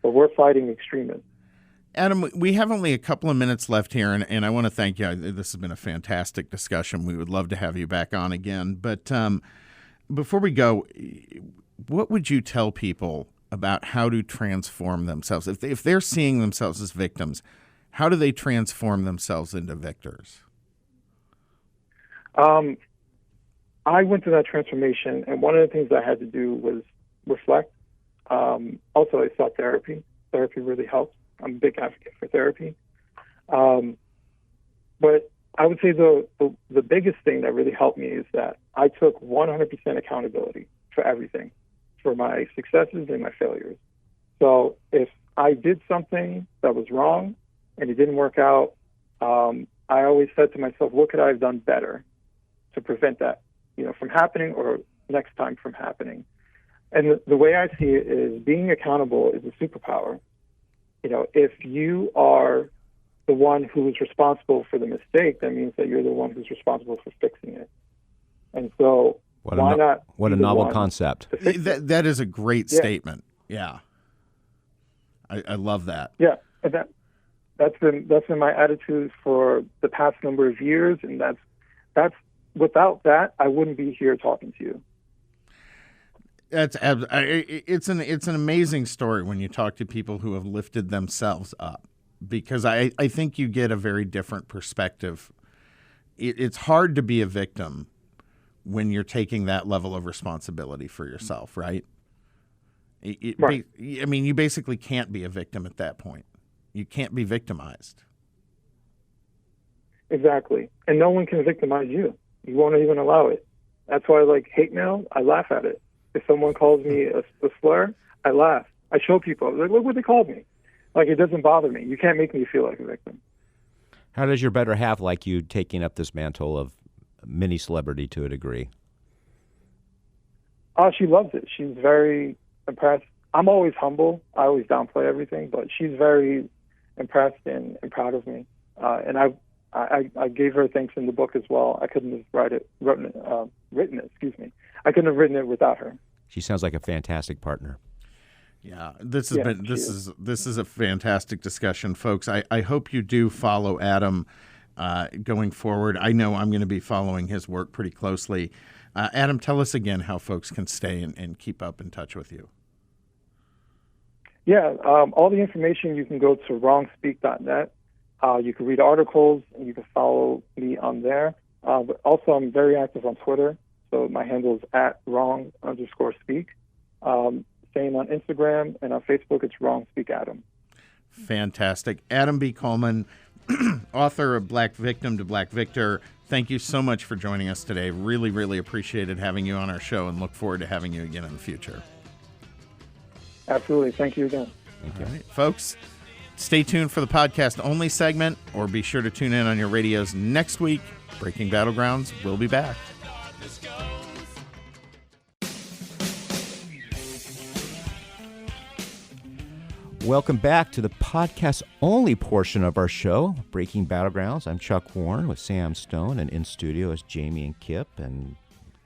But we're fighting extremists. Adam, we have only a couple of minutes left here, and I want to thank you. This has been a fantastic discussion. We would love to have you back on again. But before we go, what would you tell people about how to transform themselves? If they're seeing themselves as victims, how do they transform themselves into victors? I went through that transformation, and one of the things I had to do was reflect. Also, I sought therapy. Therapy really helps. I'm a big advocate for therapy. But I would say the biggest thing that really helped me is that I took 100% accountability for everything, for my successes and my failures. So if I did something that was wrong and it didn't work out, I always said to myself, what could I have done better to prevent that, from happening, or next time from happening? And the way I see it is being accountable is a superpower. If you are the one who is responsible for the mistake, that means that you're the one who's responsible for fixing it. And so why not? What a novel concept. That is a great statement. Yeah. I love that. Yeah. And that's been my attitude for the past number of years. And that's without that, I wouldn't be here talking to you. It's an amazing story when you talk to people who have lifted themselves up, because I think you get a very different perspective. It's hard to be a victim when you're taking that level of responsibility for yourself, right? Right. I mean, you basically can't be a victim at that point. You can't be victimized. Exactly. And no one can victimize you. You won't even allow it. That's why, hate mail, I laugh at it. If someone calls me a slur, I laugh. I show people, look what they called me. It doesn't bother me. You can't make me feel like a victim. How does your better half like you taking up this mantle of mini celebrity to a degree? She loves it. She's very impressed. I'm always humble. I always downplay everything, but she's very impressed and proud of me. And I gave her thanks in the book as well. I couldn't have written it. Excuse me. I couldn't have written it without her. She sounds like a fantastic partner. Yeah, this is a fantastic discussion, folks. I hope you do follow Adam going forward. I know I'm going to be following his work pretty closely. Adam, tell us again how folks can stay and keep up in touch with you. Yeah, all the information, you can go to wrongspeak.net. You can read articles, and you can follow me on there. But also, I'm very active on Twitter, so my handle is @wrong_speak. Same on Instagram, and on Facebook, it's wrongspeakadam. Fantastic. Adam B. Coleman, author of Black Victim to Black Victor, thank you so much for joining us today. Really, really appreciated having you on our show, and look forward to having you again in the future. Absolutely. Thank you again. Thank you. All right, folks, stay tuned for the podcast only segment, or be sure to tune in on your radios next week. Breaking Battlegrounds will be back. Welcome back to the podcast-only portion of our show, Breaking Battlegrounds. I'm Chuck Warren with Sam Stone, and in studio is Jamie and Kip, and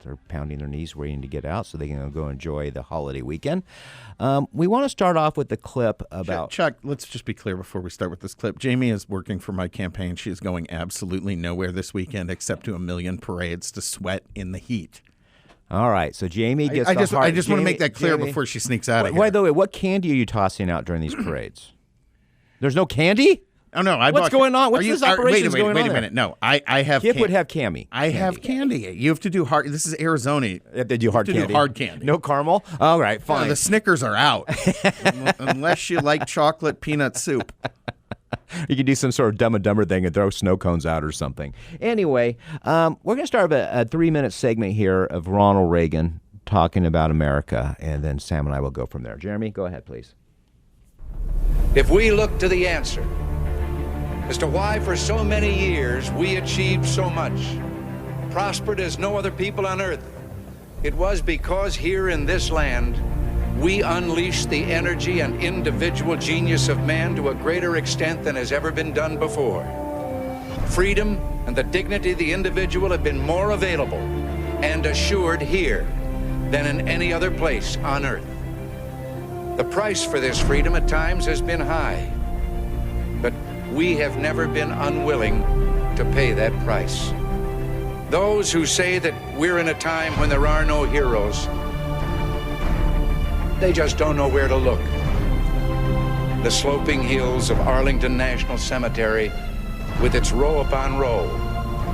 they're pounding their knees waiting to get out so they can go enjoy the holiday weekend. We want to start off with the clip about... Chuck, let's just be clear before we start with this clip. Jamie is working for my campaign. She is going absolutely nowhere this weekend except to a million parades to sweat in the heat. All right, so Jamie gets I just want to make that clear Jamie, before she sneaks out of here. By the way, what candy are you tossing out during these parades? There's no candy? Oh no! What's going on? What's this operation going on? Wait a minute! No, I have. Kip would have candy. I have candy. You have to do hard. This is Arizona. They do hard candy. Do hard candy. No caramel. All right, fine. The Snickers are out, unless you like chocolate peanut soup. You could do some sort of Dumb and Dumber thing and throw snow cones out or something. Anyway, we're going to start a 3-minute segment here of Ronald Reagan talking about America, and then Sam and I will go from there. Jeremy, go ahead, please. If we look to the answer as to why for so many years we achieved so much, prospered as no other people on earth, it was because here in this land we unleashed the energy and individual genius of man to a greater extent than has ever been done before. Freedom and the dignity of the individual have been more available and assured here than in any other place on earth. The price for this freedom at times has been high, but we have never been unwilling to pay that price. Those who say that we're in a time when there are no heroes, they just don't know where to look. The sloping hills of Arlington National Cemetery, with its row upon row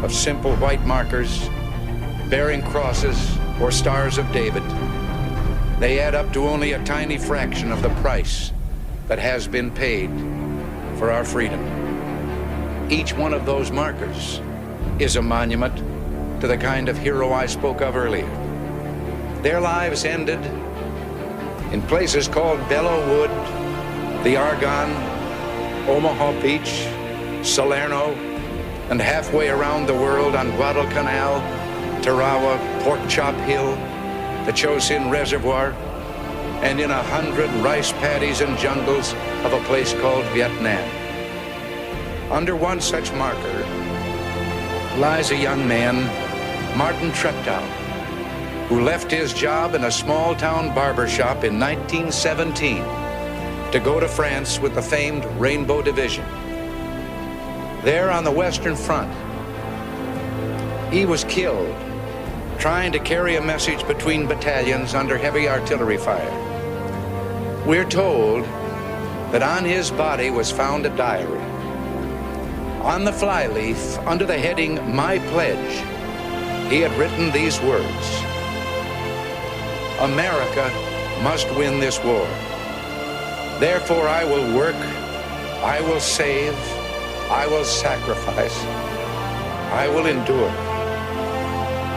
of simple white markers bearing crosses or stars of David, they add up to only a tiny fraction of the price that has been paid for our freedom. Each one of those markers is a monument to the kind of hero I spoke of earlier. Their lives ended in places called Belleau Wood, the Argonne, Omaha Beach, Salerno, and halfway around the world on Guadalcanal, Tarawa, Pork Chop Hill, the Chosin Reservoir, and in 100 rice paddies and jungles of a place called Vietnam. Under one such marker lies a young man, Martin Treptow, who left his job in a small-town barber shop in 1917 to go to France with the famed Rainbow Division. There on the Western Front, he was killed trying to carry a message between battalions under heavy artillery fire. We're told that on his body was found a diary. On the flyleaf, under the heading, My Pledge, he had written these words: America must win this war. Therefore I will work, I will save, I will sacrifice, I will endure.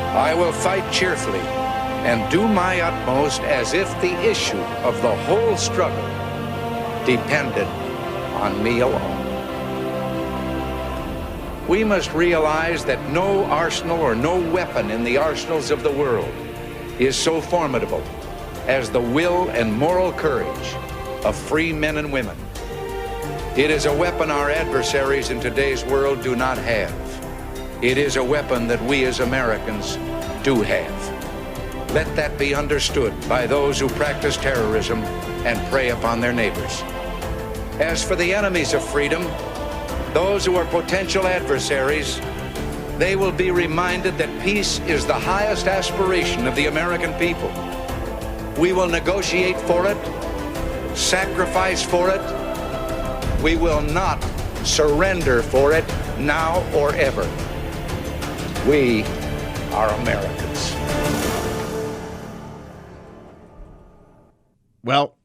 I will fight cheerfully and do my utmost as if the issue of the whole struggle depended on me alone. We must realize that no arsenal or no weapon in the arsenals of the world is so formidable as the will and moral courage of free men and women. It is a weapon our adversaries in today's world do not have. It is a weapon that we as Americans do have. Let that be understood by those who practice terrorism and prey upon their neighbors. As for the enemies of freedom, those who are potential adversaries, they will be reminded that peace is the highest aspiration of the American people. We will negotiate for it, sacrifice for it. We will not surrender for it now or ever. We are Americans. Well,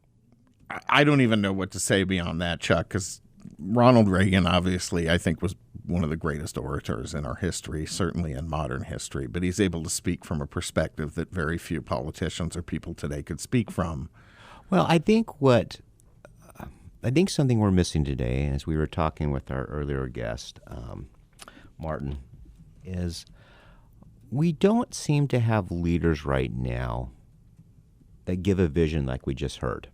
I don't even know what to say beyond that, Chuck, because Ronald Reagan, obviously, I think was one of the greatest orators in our history, certainly in modern history, but he's able to speak from a perspective that very few politicians or people today could speak from. Well, I think something we're missing today, as we were talking with our earlier guest, Martin, is we don't seem to have leaders right now that give a vision like we just heard.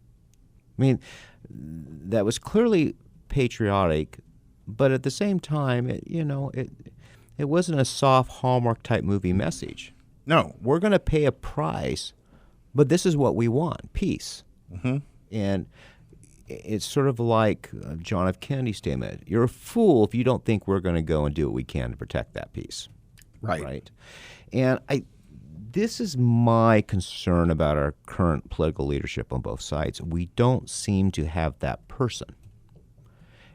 I mean, that was clearly patriotic, but at the same time, it wasn't a soft Hallmark type movie message. No. We're going to pay a price, but this is what we want, peace. Mm-hmm. And it's sort of like John F. Kennedy's statement, you're a fool if you don't think we're going to go and do what we can to protect that peace. Right. And this is my concern about our current political leadership on both sides. We don't seem to have that person.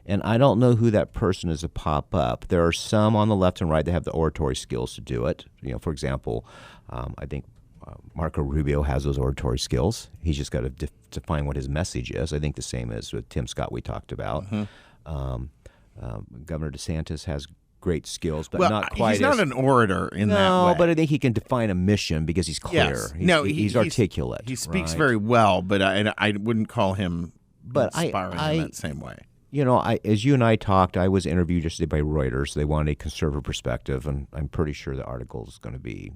And I don't know who that person is to pop up. There are some on the left and right that have the oratory skills to do it. For example, I think Marco Rubio has those oratory skills. He's just got to define what his message is. I think the same as with Tim Scott we talked about. Governor DeSantis has great skills, but not quite. He's not an orator in that way. No, but I think he can define a mission because he's clear. Yes. He's articulate. He speaks very well, but I wouldn't call him inspiring in that same way. As you and I talked, I was interviewed yesterday by Reuters. They wanted a conservative perspective, and I'm pretty sure the article is going to be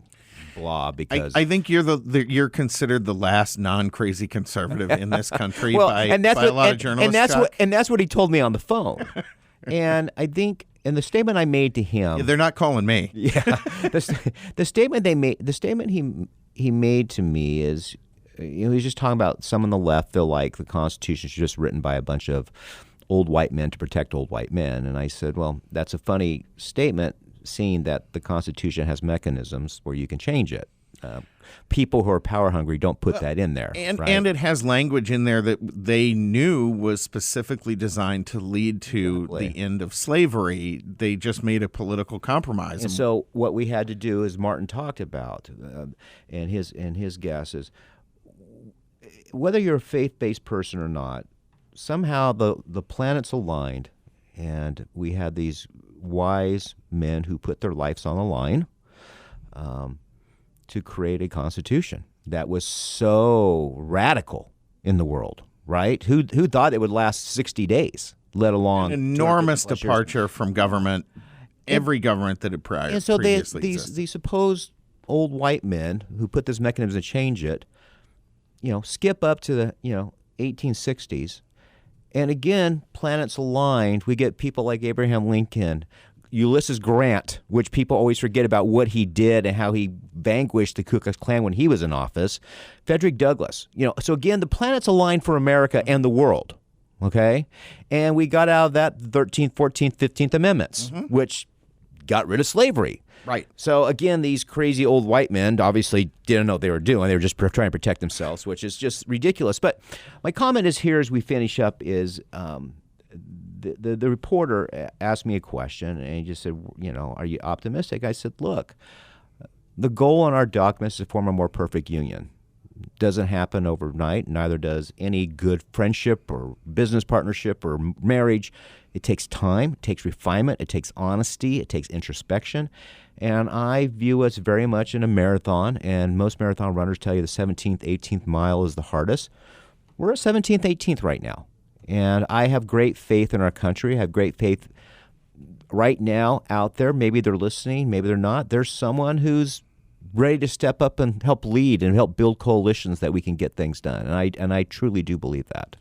blah because I think you're considered the last non-crazy conservative in this country by a lot of journalists. And that's what he told me on the phone. And I think in the statement I made to him, they're not calling me. Yeah, the statement he made to me is, he's just talking about some on the left feel like the Constitution is just written by a bunch of old white men to protect old white men. And I said, well, that's a funny statement, seeing that the Constitution has mechanisms where you can change it. People who are power hungry don't put that in there. And it has language in there that they knew was specifically designed to lead to the end of slavery. They just made a political compromise. And so what we had to do, as Martin talked about, and his guess is, whether you're a faith-based person or not, somehow the planets aligned, and we had these wise men who put their lives on the line to create a constitution that was so radical in the world, right? Who thought it would last 60 days, let alone an enormous departure from government, every government that had previously existed. These supposed old white men who put this mechanism to change it, skip up to the 1860s. And again, planets aligned. We get people like Abraham Lincoln, Ulysses Grant, which people always forget about what he did and how he vanquished the Ku Klux Klan when he was in office. Frederick Douglass. So again, the planets aligned for America and the world. Okay? And we got out of that 13th, 14th, 15th Amendments, which got rid of slavery. Right. So again, these crazy old white men obviously didn't know what they were doing. They were just trying to protect themselves, which is just ridiculous. But my comment is here as we finish up is the reporter asked me a question, and he just said, are you optimistic? I said, look, the goal in our documents is to form a more perfect union. Doesn't happen overnight. Neither does any good friendship or business partnership or marriage. It takes time. It takes refinement. It takes honesty. It takes introspection. And I view us very much in a marathon, and most marathon runners tell you the 17th, 18th mile is the hardest. We're at 17th, 18th right now. And I have great faith in our country. I have great faith right now out there. Maybe they're listening. Maybe they're not. There's someone who's ready to step up and help lead and help build coalitions that we can get things done. And I truly do believe that.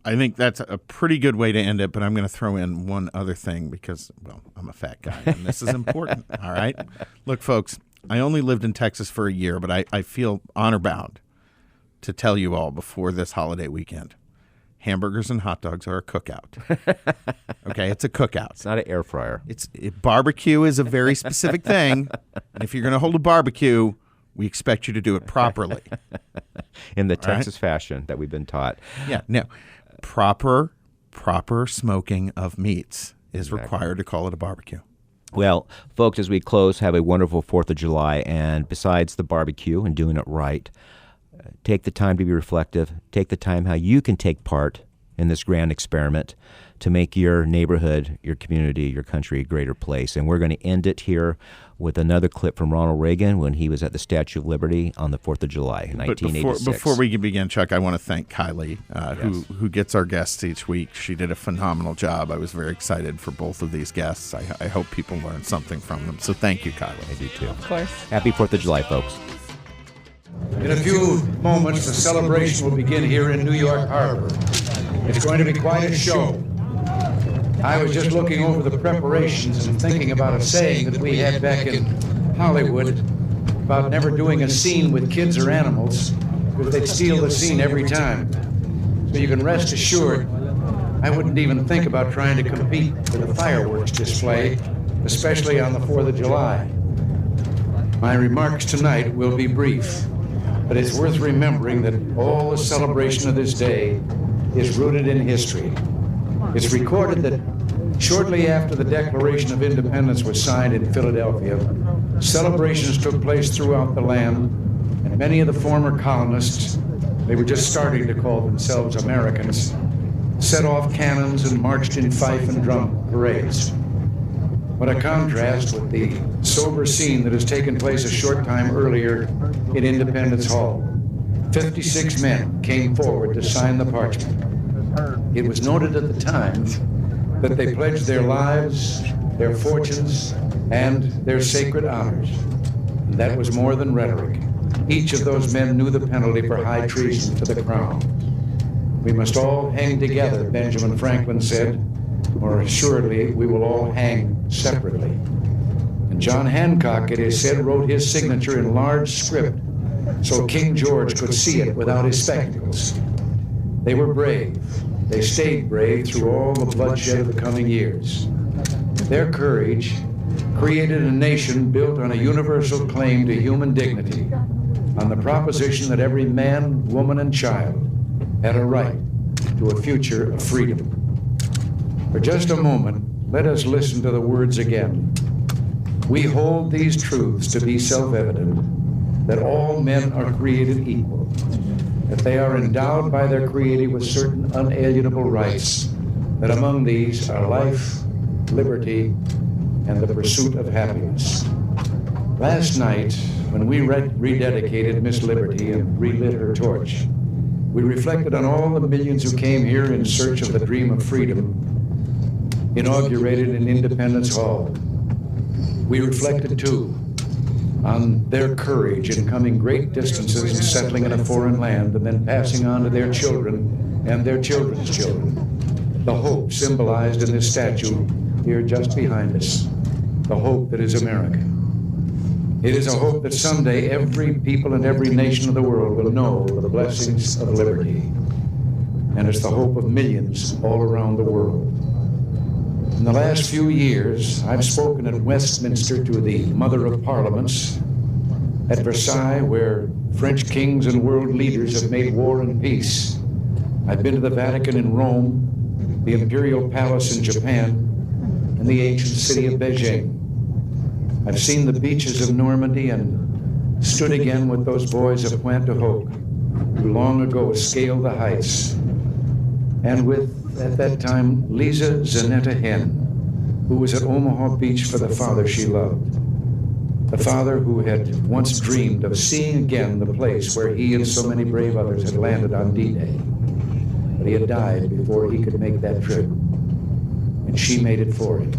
I think that's a pretty good way to end it, but I'm going to throw in one other thing because, I'm a fat guy, and this is important, all right? Look, folks, I only lived in Texas for a year, but I feel honor-bound to tell you all before this holiday weekend, hamburgers and hot dogs are a cookout. Okay, it's a cookout. It's not an air fryer. Barbecue is a very specific thing, and if you're going to hold a barbecue, we expect you to do it properly. In the Texas fashion that we've been taught. Yeah, no. Proper smoking of meats is required to call it a barbecue. Well, folks, as we close, have a wonderful 4th of July. And besides the barbecue and doing it right, take the time to be reflective. Take the time how you can take part in this grand experiment to make your neighborhood, your community, your country a greater place. And we're going to end it here with another clip from Ronald Reagan when he was at the Statue of Liberty on the 4th of July, 1986. But before we begin, Chuck, I want to thank Kylie, who gets our guests each week. She did a phenomenal job. I was very excited for both of these guests. I hope people learned something from them. So thank you, Kylie. I do too. Of course. Happy 4th of July, folks. In a few moments, the celebration will begin here in New York Harbor. It's going to be quite a show. I was just looking over the preparations and thinking about a saying that we had back in Hollywood about never doing a scene with kids or animals because they'd steal the scene every time. So you can rest assured, I wouldn't even think about trying to compete with a fireworks display, especially on the 4th of July. My remarks tonight will be brief, but it's worth remembering that all the celebration of this day is rooted in history. It's recorded that shortly after the Declaration of Independence was signed in Philadelphia, celebrations took place throughout the land, and many of the former colonists, they were just starting to call themselves Americans, set off cannons and marched in fife and drum parades. What a contrast with the sober scene that has taken place a short time earlier in Independence Hall. 56 men came forward to sign the parchment. It was noted at the time that they pledged their lives, their fortunes, and their sacred honors. And that was more than rhetoric. Each of those men knew the penalty for high treason to the crown. We must all hang together, Benjamin Franklin said, or assuredly we will all hang separately. And John Hancock, it is said, wrote his signature in large script so King George could see it without his spectacles. They were brave. They stayed brave through all the bloodshed of the coming years. Their courage created a nation built on a universal claim to human dignity, on the proposition that every man, woman, and child had a right to a future of freedom. For just a moment, let us listen to the words again. We hold these truths to be self-evident, that all men are created equal, that they are endowed by their Creator with certain unalienable rights, that among these are life, liberty, and the pursuit of happiness. Last night, when we rededicated Miss Liberty and relit her torch, we reflected on all the millions who came here in search of the dream of freedom, inaugurated in Independence Hall. We reflected, too, on their courage in coming great distances and settling in a foreign land and then passing on to their children and their children's children. The hope symbolized in this statue here just behind us, the hope that is America. It is a hope that someday every people and every nation of the world will know the blessings of liberty. And it's the hope of millions all around the world. In the last few years, I've spoken at Westminster to the Mother of Parliaments, at Versailles, where French kings and world leaders have made war and peace. I've been to the Vatican in Rome, the Imperial Palace in Japan, and the ancient city of Beijing. I've seen the beaches of Normandy and stood again with those boys of Pointe du Hoc, who long ago scaled the heights, and with, at that time, Lisa Zanetta Hen, who was at Omaha Beach for the father she loved, the father who had once dreamed of seeing again the place where he and so many brave others had landed on D-Day. But he had died before he could make that trip, and she made it for him.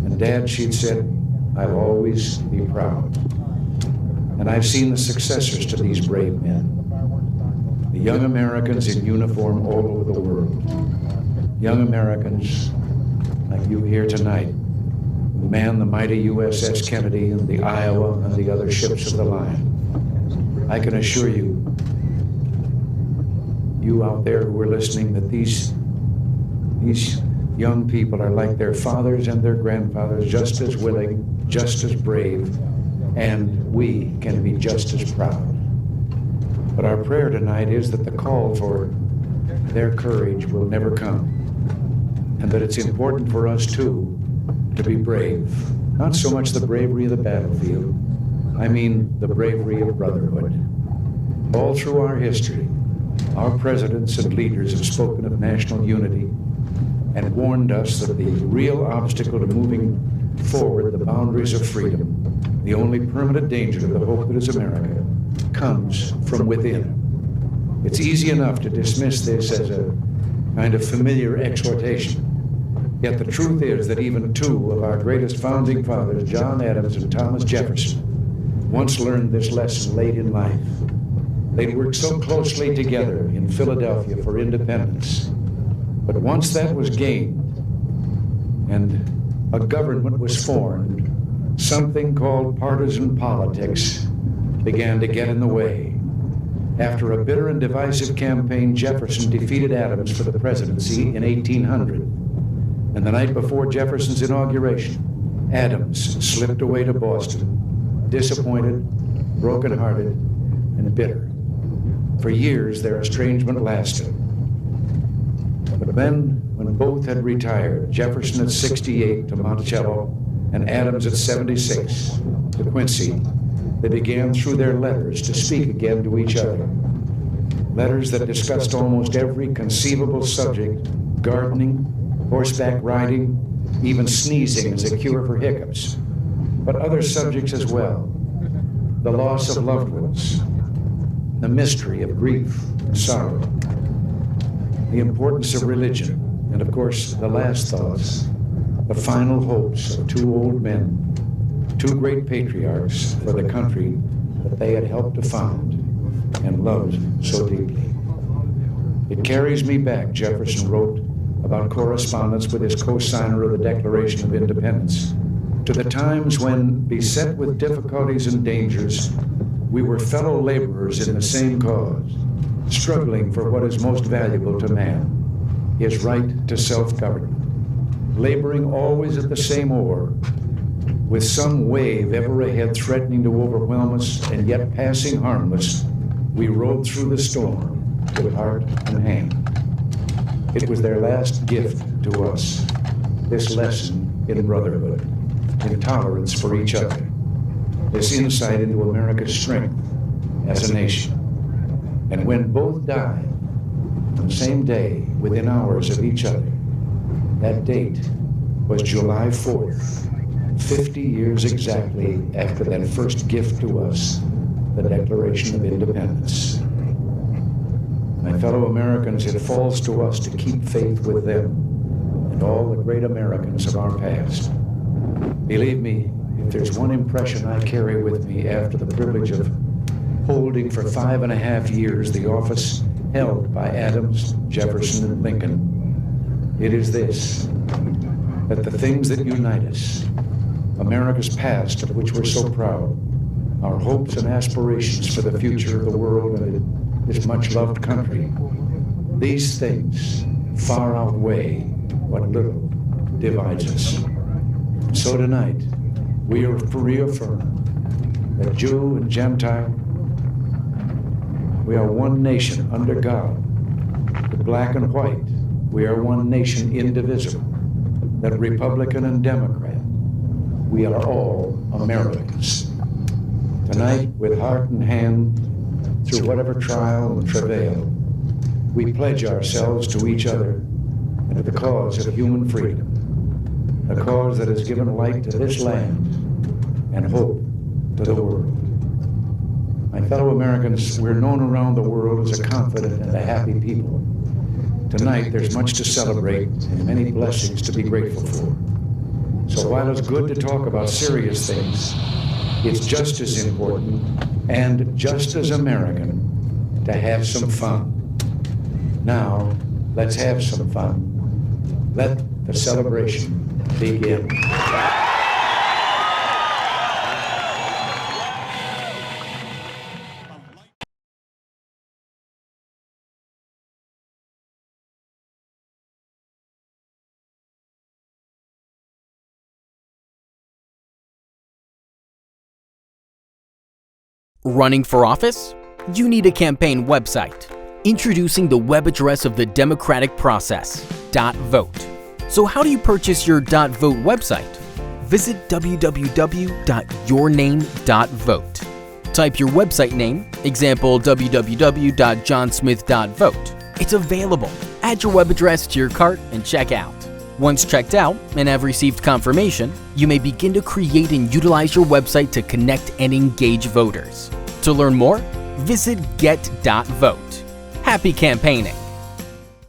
And Dad, she'd said, I'll always be proud. And I've seen the successors to these brave men, the young Americans in uniform all over the world, young Americans like you here tonight, who man the mighty USS Kennedy and the Iowa and the other ships of the line. I can assure you, you out there who are listening, that these young people are like their fathers and their grandfathers, just as willing, just as brave, and we can be just as proud. But our prayer tonight is that the call for their courage will never come, and that it's important for us, too, to be brave. Not so much the bravery of the battlefield, I mean the bravery of brotherhood. All through our history, our presidents and leaders have spoken of national unity and warned us that the real obstacle to moving forward the boundaries of freedom, the only permanent danger to the hope that is America, comes from within. It's easy enough to dismiss this as a kind of familiar exhortation. Yet the truth is that even two of our greatest founding fathers, John Adams and Thomas Jefferson, once learned this lesson late in life. They'd worked so closely together in Philadelphia for independence. But once that was gained and a government was formed, something called partisan politics began to get in the way. After a bitter and divisive campaign, Jefferson defeated Adams for the presidency in 1800. And the night before Jefferson's inauguration, Adams slipped away to Boston, disappointed, broken-hearted, and bitter. For years, their estrangement lasted. But then, when when both had retired, Jefferson at 68 to Monticello and Adams at 76 to Quincy, they began through their letters to speak again to each other. Letters that discussed almost every conceivable subject: gardening, horseback riding, even sneezing as a cure for hiccups, but other subjects as well: the loss of loved ones, the mystery of grief and sorrow, the importance of religion, and of course, the last thoughts, the final hopes of two old men, two great patriarchs for the country that they had helped to found and loved so deeply. It carries me back, Jefferson wrote about correspondence with his co-signer of the Declaration of Independence, to the times when, beset with difficulties and dangers, we were fellow laborers in the same cause, struggling for what is most valuable to man, his right to self-government, laboring always at the same oar, with some wave ever ahead threatening to overwhelm us, and yet passing harmless, we rode through the storm with heart and hand. It was their last gift to us, this lesson in brotherhood, in tolerance for each other, this insight into America's strength as a nation. And when both died on the same day, within hours of each other, that date was July 4th, 50 years exactly after that first gift to us, the Declaration of Independence. My fellow Americans, it falls to us to keep faith with them and all the great Americans of our past. Believe me, if there's one impression I carry with me after the privilege of holding for 5.5 years the office held by Adams, Jefferson, and Lincoln, it is this: that the things that unite us, America's past of which we're so proud, our hopes and aspirations for the future of the world and this much-loved country, these things far outweigh what little divides us. So tonight, we reaffirm that Jew and Gentile, we are one nation under God. That black and white, we are one nation indivisible. That Republican and Democrat, we are all Americans. Tonight, with heart and hand, through whatever trial and travail, we pledge ourselves to each other and to the cause of human freedom, a cause that has given light to this land and hope to the world. My fellow Americans, we're known around the world as a confident and a happy people. Tonight, there's much to celebrate and many blessings to be grateful for. So while it's good to talk about serious things, it's just as important and just as American to have some fun. Now, let's have some fun. Let the celebration begin. Running for office? You need a campaign website. Introducing the web address of the democratic process, .vote. So how do you purchase your .vote website? Visit www.yourname.vote. Type your website name, example www.johnsmith.vote. It's available. Add your web address to your cart and check out. Once checked out and have received confirmation, you may begin to create and utilize your website to connect and engage voters. To learn more, visit get.vote. Happy campaigning!